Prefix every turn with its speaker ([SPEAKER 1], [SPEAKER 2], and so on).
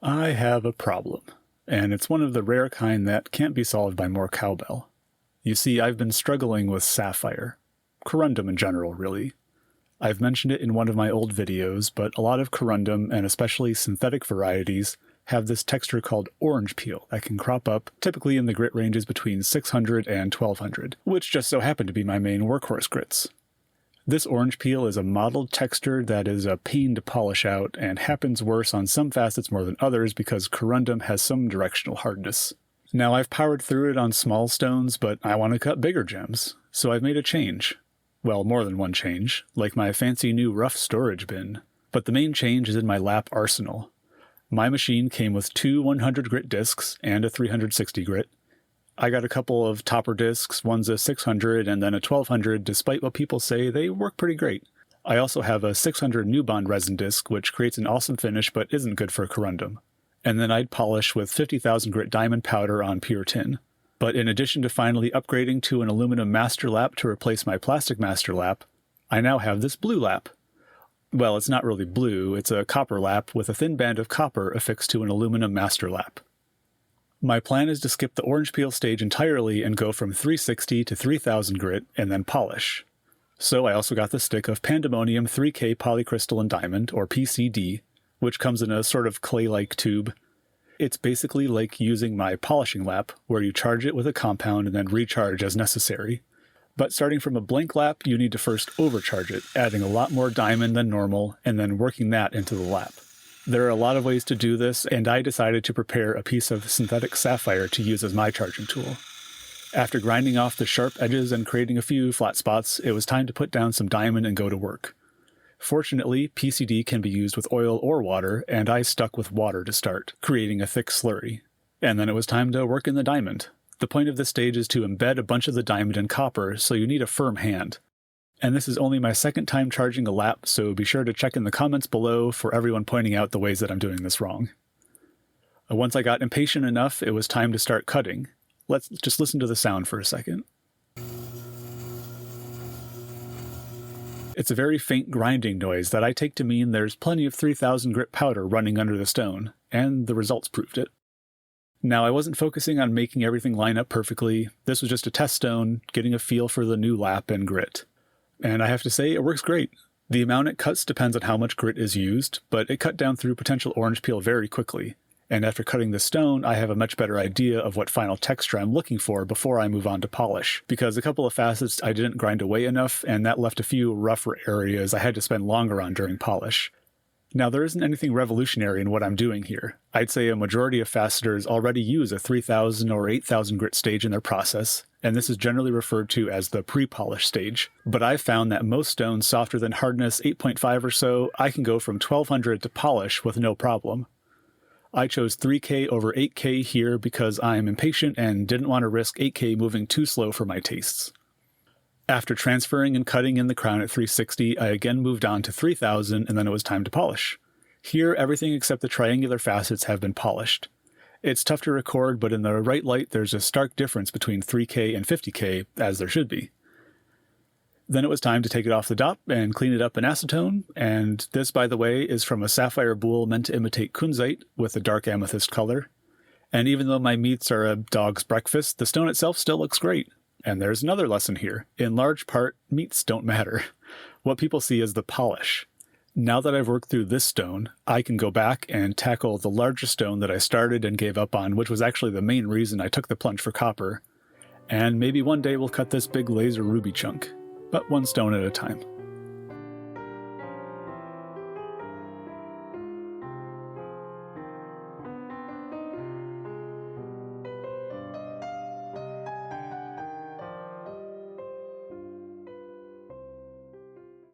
[SPEAKER 1] I have a problem, and it's one of the rare kind that can't be solved by more cowbell. You see, I've been struggling with Sapphire. Corundum in general, really. I've mentioned it in one of my old videos, but a lot of corundum, and especially synthetic varieties, have this texture called orange peel that can crop up, typically in the grit ranges between 600 and 1200, which just so happen to be my main workhorse grits. This orange peel is a mottled texture that is a pain to polish out and happens worse on some facets more than others because corundum has some directional hardness. Now I've powered through it on small stones, but I want to cut bigger gems, so I've made a change. Well, more than one change, like my fancy new rough storage bin. But the main change is in my lap arsenal. My machine came with two 100 grit discs and a 360 grit. I got a couple of topper discs, one's a 600 and then a 1200, despite what people say, they work pretty great. I also have a 600 New Bond resin disc, which creates an awesome finish but isn't good for corundum. And then I'd polish with 50,000 grit diamond powder on pure tin. But in addition to finally upgrading to an aluminum master lap to replace my plastic master lap, I now have this blue lap. Well, it's not really blue, it's a copper lap with a thin band of copper affixed to an aluminum master lap. My plan is to skip the orange peel stage entirely and go from 360 to 3000 grit and then polish. So I also got the stick of Pandemonium 3K Polycrystalline Diamond, or PCD, which comes in a sort of clay-like tube. It's basically like using my polishing lap, where you charge it with a compound and then recharge as necessary. But starting from a blank lap, you need to first overcharge it, adding a lot more diamond than normal, and then working that into the lap. There are a lot of ways to do this, and I decided to prepare a piece of synthetic sapphire to use as my charging tool. After grinding off the sharp edges and creating a few flat spots, it was time to put down some diamond and go to work. Fortunately, PCD can be used with oil or water, and I stuck with water to start, creating a thick slurry. And then it was time to work in the diamond. The point of this stage is to embed a bunch of the diamond in copper, so you need a firm hand. And this is only my second time charging a lap, so be sure to check in the comments below for everyone pointing out the ways that I'm doing this wrong. Once I got impatient enough, it was time to start cutting. Let's just listen to the sound for a second. It's a very faint grinding noise that I take to mean there's plenty of 3000 grit powder running under the stone, and the results proved it. Now, I wasn't focusing on making everything line up perfectly. This was just a test stone, getting a feel for the new lap and grit. And I have to say, it works great. The amount it cuts depends on how much grit is used, but it cut down through potential orange peel very quickly. And after cutting the stone, I have a much better idea of what final texture I'm looking for before I move on to polish, because a couple of facets I didn't grind away enough, and that left a few rougher areas I had to spend longer on during polish. Now, there isn't anything revolutionary in what I'm doing here. I'd say a majority of faceters already use a 3000 or 8000 grit stage in their process, and this is generally referred to as the pre-polish stage. But I've found that most stones softer than hardness 8.5 or so, I can go from 1200 to polish with no problem. I chose 3K over 8K here because I'm impatient and didn't want to risk 8K moving too slow for my tastes. After transferring and cutting in the crown at 360, I again moved on to 3000 and then it was time to polish. Here, everything except the triangular facets have been polished. It's tough to record, but in the right light there's a stark difference between 3K and 50K, as there should be. Then it was time to take it off the dop and clean it up in acetone, and this, by the way, is from a sapphire boule meant to imitate kunzite with a dark amethyst color. And even though my meats are a dog's breakfast, the stone itself still looks great. And there's another lesson here. In large part, meats don't matter. What people see is the polish. Now that I've worked through this stone, I can go back and tackle the larger stone that I started and gave up on, which was actually the main reason I took the plunge for copper. And maybe one day we'll cut this big laser ruby chunk. But one stone at a time.